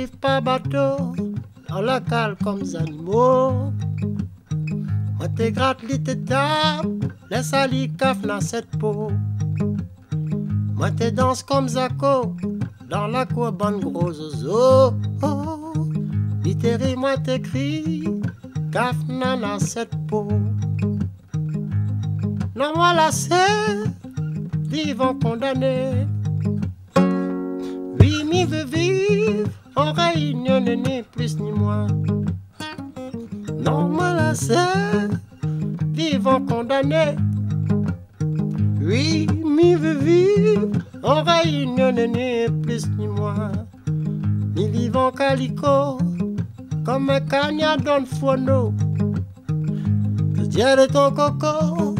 arrive par bateau, dans la cale comme des animaux. Moi te gratte li te tape, laisse ali caf dans cette peau. Moi te danse comme Zako, dans la cour bande gros ozo. Littéri moi t'écris, caf dans cette peau. Non moi la c'est, vivant condamné. Oui, mi veut vivre, en réunion ni plus ni moins. Non moi la c'est, vivant condamné. Oui, mi veut vivre, en réunion ni plus ni moins. Mi vivant calico, comme un cagnard dans le fourneau. Le dieu de ton coco,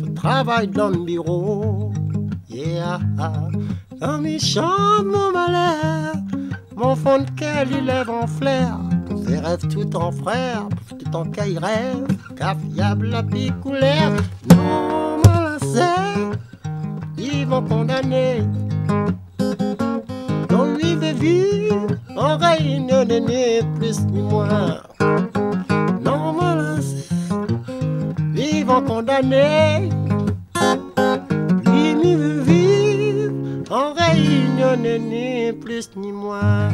tu travailles dans le bureau. Yeah, quand mi chante mon malheur, mon fond de cœur il lève en flair. Tes rêves tout en frère, tout en caille rêve, car fiable la picoulère. Non, malassé, ils vont condamner. Non, lui veut vivre, en réunion ni plus ni moins. Non, malassé, ils vont condamner. Lui veut vivre, en réunion ni plus ni moins.